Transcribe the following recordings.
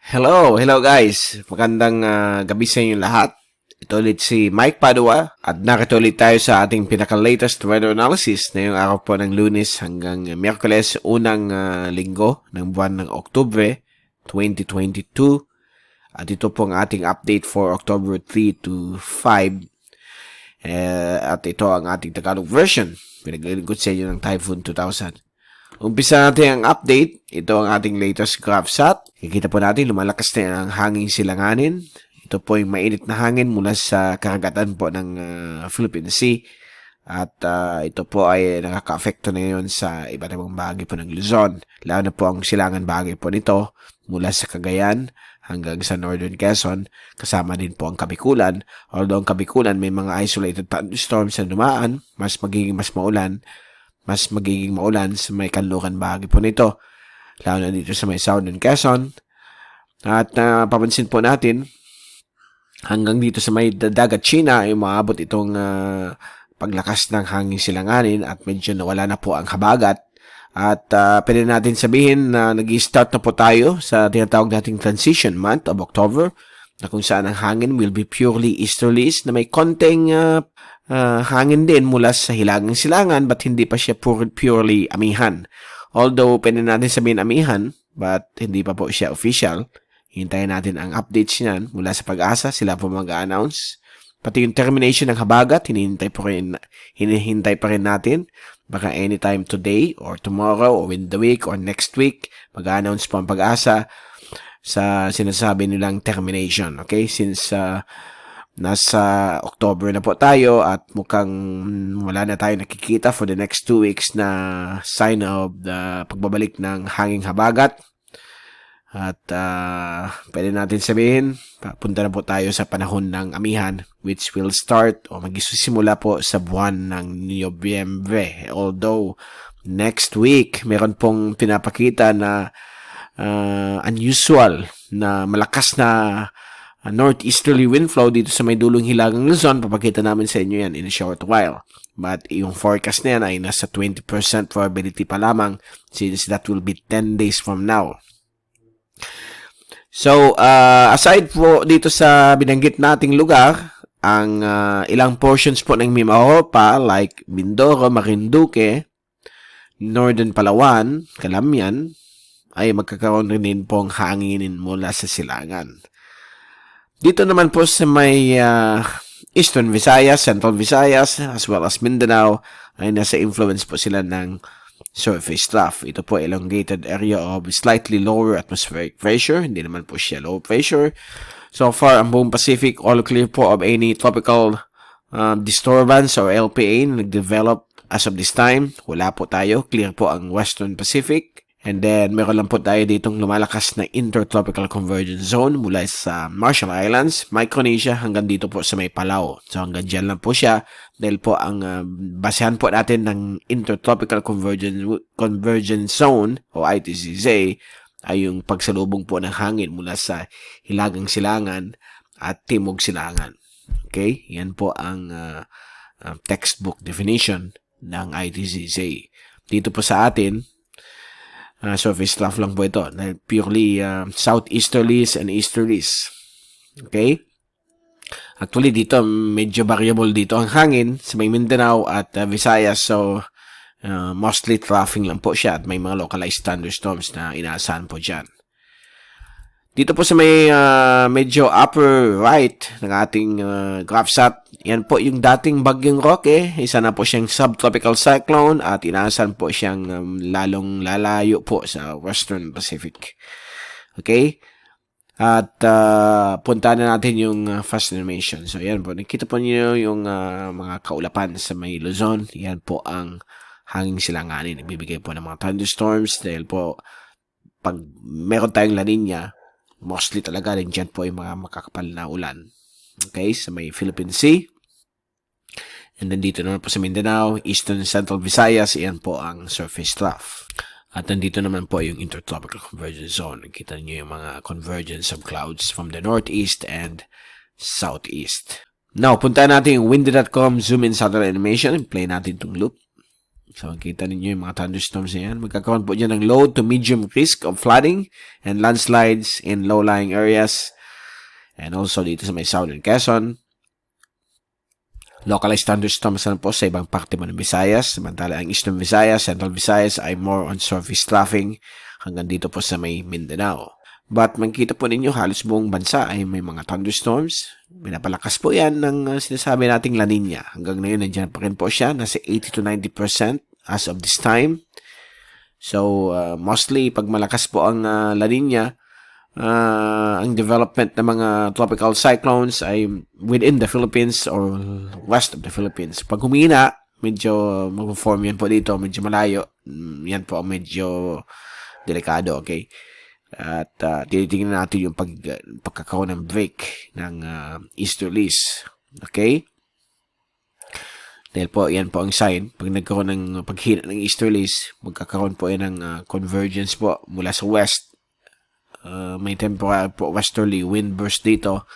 Hello guys. Magandang gabi sa inyo lahat. Ito ulit si Mike Padua at narito ulit tayo sa ating pinaka-latest weather analysis na yung araw po ng Lunes hanggang Miyerkules, unang linggo ng buwan ng Oktubre 2022. At ito po ang ating update for October 3 to 5. At ito ang ating Tagalog version. Pinaglilingkod sa inyo ng Typhoon 2000. Umpisa natin ang update. Ito ang ating latest GraphSat. Kikita po natin lumalakas na ang hangin silanganin. Ito po yung mainit na hangin mula sa karagatan po ng Philippine Sea. At ito po ay nakaka-apekto na yun sa iba't ibang bahagi po ng Luzon. Lalo na po ang silangan bahagi po nito mula sa Cagayan hanggang sa Northern Quezon. Kasama din po ang Kabikulan. Although ang Kabikulan may mga isolated thunderstorms na dumaan, mas magiging maulan sa may kanluran bahagi po nito. Lalo na dito sa may Southern Quezon. At papansin po natin, hanggang dito sa may dagat China ay maabot itong paglakas ng hangin silanganin at medyo nawala na po ang habagat. At pwede natin sabihin na nag-start na po tayo sa tinatawag nating transition month of October, na kung saan ang hangin will be purely easterlies na may konting hangin din mula sa hilagang silangan but hindi pa siya purely amihan. Although pwede natin sabihin amihan but hindi pa po siya official. Hintayin natin ang updates niyan mula sa Pag-asa. Sila po mag-a-announce. Pati yung termination ng habagat, hinihintay pa rin natin. Baka anytime today or tomorrow or in the week or next week, mag-a-announce po ang Pag-asa sa sinasabi nilang termination. Okay? Since nasa October na po tayo at mukhang wala na tayo nakikita for the next 2 weeks na sign of the pagbabalik ng hanging habagat. At pwede natin sabihin, punta na po tayo sa panahon ng amihan which will start o magsisimula po sa buwan ng Nobyembre. Although next week meron pong pinapakita na unusual na malakas na northeasterly wind flow dito sa may dulong hilagang Luzon. Papakita namin sa inyo yan in a short while. But yung forecast na yan ay nasa 20% probability pa lamang since that will be 10 days from now. So, aside po dito sa binanggit nating lugar, ang ilang portions po ng Mimaropa like Mindoro, Marinduque, Northern Palawan, Calamian, ay magkakaroon rin din pong hanginin mula sa silangan. Dito naman po sa may Eastern Visayas, Central Visayas, as well as Mindanao, ay nasa influence po sila ng surface trough. Ito po elongated area of slightly lower atmospheric pressure. Hindi naman po siya low pressure. So far, ang buong Pacific, all clear po of any tropical disturbance or LPA na nag-develop as of this time. Wala po tayo. Clear po ang Western Pacific. And then, meron lang po tayo ditong lumalakas na intertropical convergence zone mula sa Marshall Islands, Micronesia, hanggang dito po sa may Palau. So, hanggang dyan lang po siya dahil po ang basehan po natin ng intertropical convergence zone o ITCZ ay yung pagsalubong po ng hangin mula sa hilagang silangan at timog silangan. Okay? Yan po ang textbook definition ng ITCZ. Dito po sa atin, surface trough lang po ito. Purely southeasterlies and easterlies. Okay? Actually, dito, medyo variable dito ang hangin sa may Mindanao at Visayas. So, mostly troughing lang po siya at may mga localized thunderstorms na inaasahan po dyan. Dito po sa may medyo upper right ng ating GraphSat, yan po yung dating bagyong Roque. Isa na po siyang subtropical cyclone at inaasahan po siyang lalong lalayo po sa Western Pacific. Okay? At punta na natin yung fast animation. So, yan po. Nakita po niyo yung mga kaulapan sa may Luzon. Yan po ang hanging silanganin. Nagbibigay po ng mga thunderstorms dahil po pag meron tayong La Nina, mostly talaga rin dyan po yung mga makakapal na ulan. Okay, sa may Philippine Sea. And then dito naman po sa Mindanao, Eastern Central Visayas, yan po ang surface trough. At nandito naman po yung intertropical convergence zone. Nakita niyo yung mga convergence of clouds from the northeast and southeast. Now, punta natin yung windy.com zoom in satellite animation. Play natin itong loop. So, kita ninyo yung mga thunderstorms na yan. Magkakaroon po dyan ng low to medium risk of flooding and landslides in low-lying areas. And also dito sa may southern Quezon. Localized thunderstorms na po sa ibang parte mo ng Visayas. Samantala ang Eastern Visayas, Central Visayas ay more on surface troughing hanggang dito po sa may Mindanao. But makikita po ninyo halos buong bansa ay may mga thunderstorms. Pinapalakas po yan ng sinasabi nating La Nina. Hanggang ngayon nandiyan pa rin po siya. Nasa 80 to 90% as of this time. So mostly pag malakas po ang La Nina, ang development ng mga tropical cyclones ay within the Philippines or west of the Philippines. Pag humina, medyo mag-form yan po dito, medyo malayo. Yan po medyo delikado, okay? At tinitingnan natin yung pagkakaroon ng break ng easterlies. Okay? Dahil po, yan po ang sign. Pag nagkaroon ng paghina ng easterlies, magkakaroon po yan ng convergence po mula sa west. May temporary po westerly wind burst dito.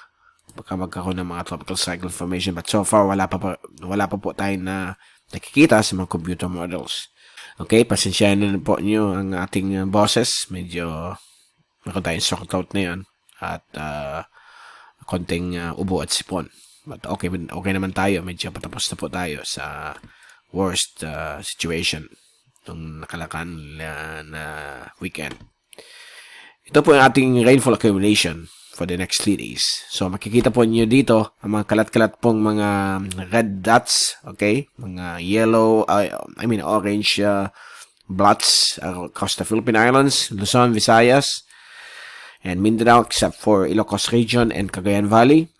Baka magkakaroon ng mga tropical cyclone formation. But so far, wala pa po tayo na nakikita sa mga computer models. Okay? Pasensyahan na po nyo ang ating bosses. Medyo meron tayong sore throat na yun at konting ubo at sipon. But okay naman tayo. Medyo patapos na po tayo sa worst situation nung nakalakan na weekend. Ito po yung ating rainfall accumulation for the next 3 days. So makikita po niyo dito ang mga kalat-kalat pong mga red dots, okay? Mga yellow, orange blots across the Philippine Islands, Luzon, Visayas, and Mindanao except for Ilocos Region and Cagayan Valley.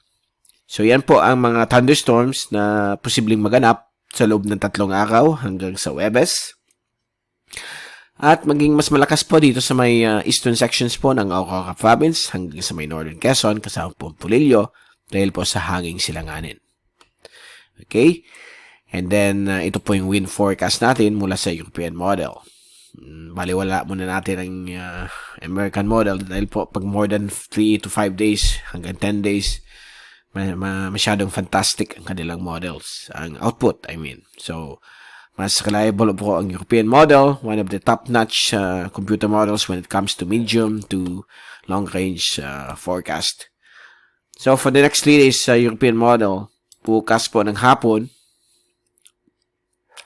So yan po ang mga thunderstorms na posibleng maganap sa loob ng 3 araw hanggang sa Huwebes. At maging mas malakas po dito sa may eastern sections po ng Aurora Province hanggang sa may northern Quezon kasama po Pulillo dahil po sa hanging silanganin. Okay? And then ito po yung wind forecast natin mula sa European model. Baliwala muna natin ang American model dahil po pag more than 3 to 5 days hanggang 10 days masyadong fantastic ang kanilang models, ang output so mas reliable po ang European model, one of the top-notch computer models when it comes to medium to long-range forecast. So for the next 3 days sa European model, bukas po ng hapon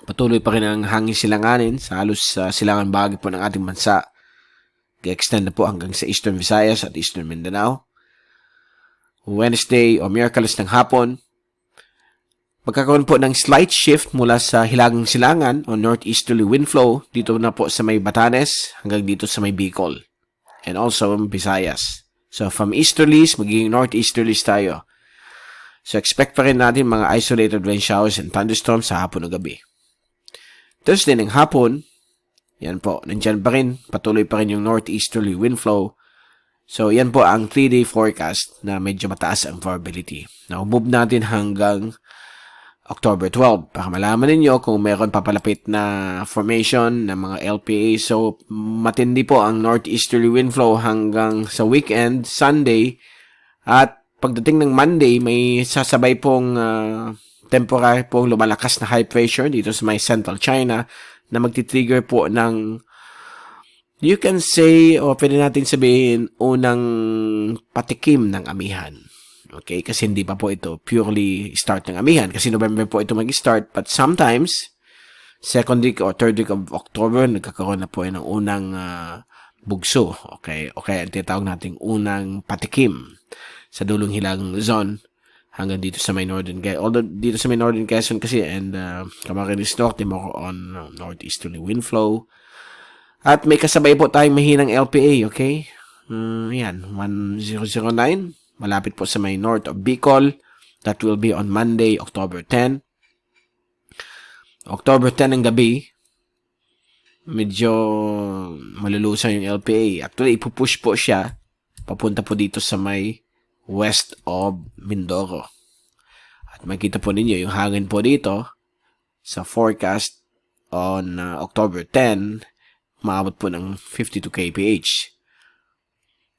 patuloy pa rin ang hangin silanganin sa halos silangan bahagi po ng ating bansa. I-extend na po hanggang sa Eastern Visayas at Eastern Mindanao. Wednesday o Miyerkules ng hapon, magkakaroon po ng slight shift mula sa hilagang silangan o northeasterly wind flow dito na po sa may Batanes hanggang dito sa may Bicol. And also Visayas. So from easterlies, magiging northeasterlies tayo. So expect pa rin natin mga isolated rain showers and thunderstorms sa hapon o gabi. Thursday ng hapon, yan po, nandyan pa rin, patuloy pa rin yung northeasterly wind flow. So, yan po ang 3-day forecast na medyo mataas ang probability. Now, move natin hanggang October 12 para malaman ninyo kung meron papalapit na formation ng mga LPA. So, matindi po ang northeasterly wind flow hanggang sa weekend, Sunday. At pagdating ng Monday, may sasabay pong temporary pong lumalakas na high pressure dito sa may Central China na magti-trigger po ng, you can say, o pwede natin sabihin, unang patikim ng amihan. Okay? Kasi hindi pa po ito purely start ng amihan. Kasi November po ito mag-start. But sometimes, second week or third week of October, nagkakaroon na po ng unang bugso. Okay? Okay, ang tinatawag nating unang patikim sa dulong hilagang Luzon hanggang dito sa may northern Quezon. Although dito sa may northern Quezon kasi and Camarines Norte, more on northeasterly wind flow. At may kasabay po tayong mahinang LPA, okay? Yan, 1009. Malapit po sa may north of Bicol. That will be on Monday, October 10. October 10 ng gabi, medyo malulusan yung LPA. Actually, ipupush po siya papunta po dito sa may west of Mindoro. At makita po ninyo yung hangin po dito sa forecast on October 10, maabot po ng 52 kph.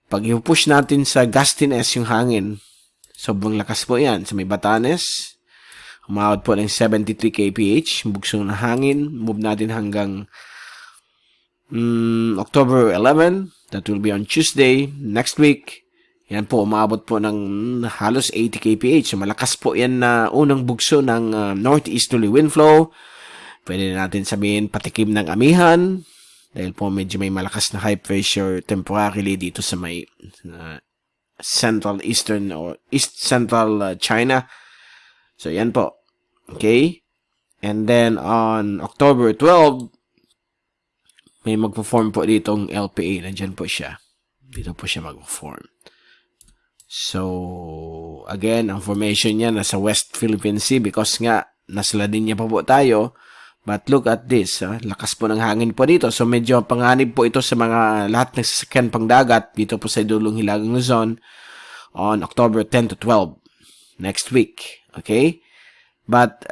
Pag i-push natin sa gustiness yung hangin, sobrang lakas po yan sa may Batanes Umabot po ng 73 kph, bugsong na hangin. Move natin hanggang October 11. That will be on Tuesday, next week. Yan po, umabot po ng halos 80 kph. So, malakas po yan na unang bugso ng northeasterly wind flow. Pwede natin sabihin patikim ng amihan. Dahil po medyo may malakas na high pressure temporarily dito sa may central eastern or east central China. So, yan po. Okay? And then, on October 12, may mag-perform po ditong LPA. Nandyan po siya. Dito po siya mag-perform. So, again, ang formation niya nasa West Philippine Sea because nga, nasa La Nina pa po tayo. But look at this. Lakas po ng hangin po dito. So, medyo panganib po ito sa mga lahat ng sasakyan pang dagat dito po sa Dulong Hilagang Luzon on October 10 to 12 next week. Okay? But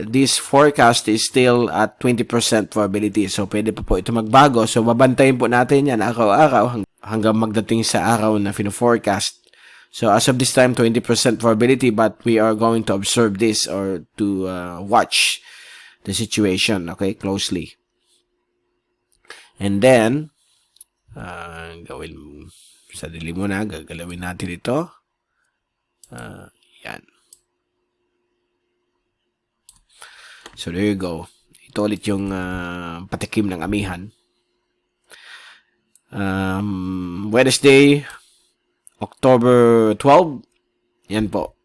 this forecast is still at 20% probability. So, pwede pa po ito magbago. So, babantayin po natin yan araw-araw hanggang magdating sa araw na fino-forecast. So, as of this time, 20% probability, but we are going to observe this or to watch the situation, okay, closely. And then, gawin sa dilim muna, gagalawin natin ito. Yan. So, there you go. Ito ulit yung patikim ng amihan. Wednesday, October 12. Yan po.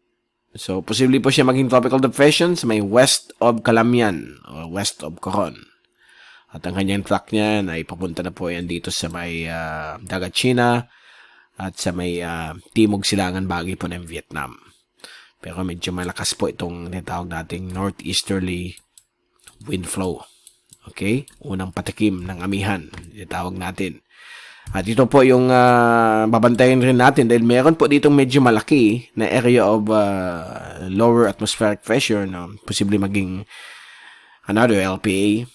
So, posible po siya maging tropical depression sa may west of Calamian o west of Coron. At ang kanyang track niya ay papunta na po yan dito sa may dagat China at sa may timog silangan bahagi po ng Vietnam. Pero medyo malakas po itong tinatawag nating northeasterly wind flow. Okay? Unang patikim ng amihan, tinatawag natin. At ito po yung babantayin rin natin dahil meron po ditong medyo malaki na area of lower atmospheric pressure na posible maging another LPA.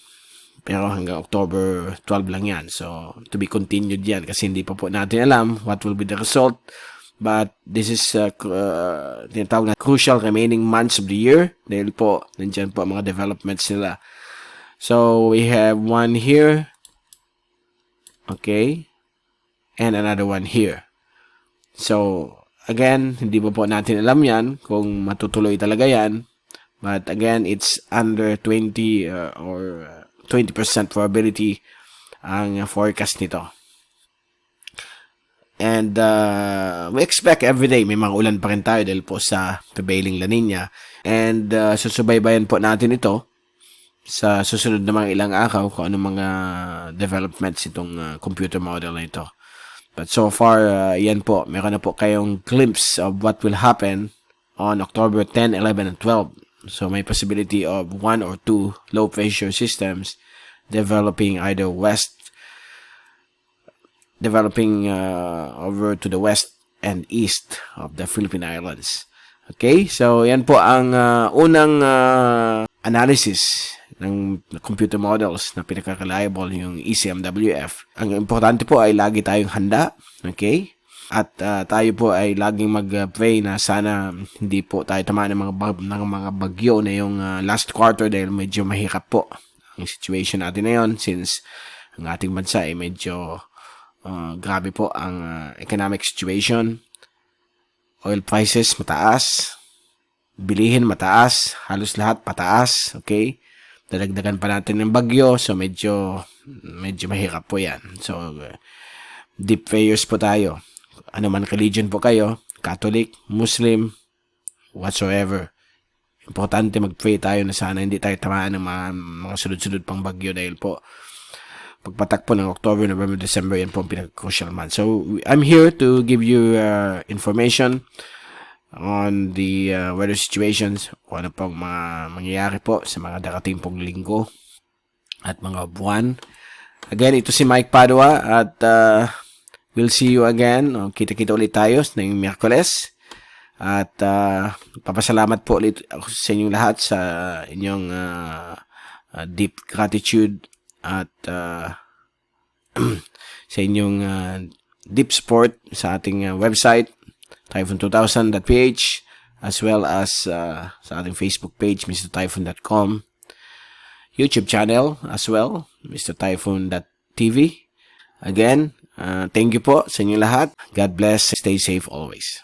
Pero hanggang October 12 lang yan. So, to be continued yan kasi hindi pa po natin alam what will be the result. But this is tinatawag na crucial remaining months of the year dahil po nandiyan po ang mga developments nila. So, we have one here. Okay. And another one here. So, again, hindi pa po natin alam yan kung matutuloy talaga yan. But again, it's under 20 or 20% probability ang forecast nito. And we expect every day may mga ulan pa rin tayo dahil po sa prevailing La Nina. And susubaybayan po natin ito sa susunod na mga ilang araw kung ano mga developments itong computer model na ito. But so far, yan po, meron na po kayong glimpse of what will happen on October 10, 11, and 12. So may possibility of 1 or 2 low pressure systems developing either over to the west and east of the Philippine Islands. Okay, so yan po ang unang analysis ng computer models na pinaka-reliable, yung ECMWF. Ang importante po ay lagi tayong handa, okay? At tayo po ay laging mag-pray na sana hindi po tayo tamaan ng mga bagyo na yung last quarter dahil medyo mahirap po ang situation natin na yun since ang ating bansa ay medyo grabe po ang economic situation. Oil prices mataas, bilihin mataas, halos lahat pataas, okay? Dadagdagan pa natin ng bagyo, so medyo mahirap po yan. So, deep prayers po tayo. Ano man religion po kayo, Catholic, Muslim, whatsoever. Importante mag-pray tayo na sana hindi tayo tamaan ng mga sunod-sunod pang bagyo dahil po pagpatak po ng October, November, December, yan po ang pinaka-crucial month. So, I'm here to give you information on the weather situations, kung ano pong mga mangyayari po sa mga darating pong linggo at mga buwan. Again, ito si Mike Padua at we'll see you again. Kita-kita ulit tayo ng Miyerkules. At papasalamat po ulit ako sa inyong lahat sa inyong deep gratitude at sa inyong deep support sa ating website typhoon2000.ph as well as sa ating Facebook page, mrtyphoon.com, YouTube channel as well, mrtyphoon.tv. Again, thank you po sa inyo lahat. God bless. Stay safe always.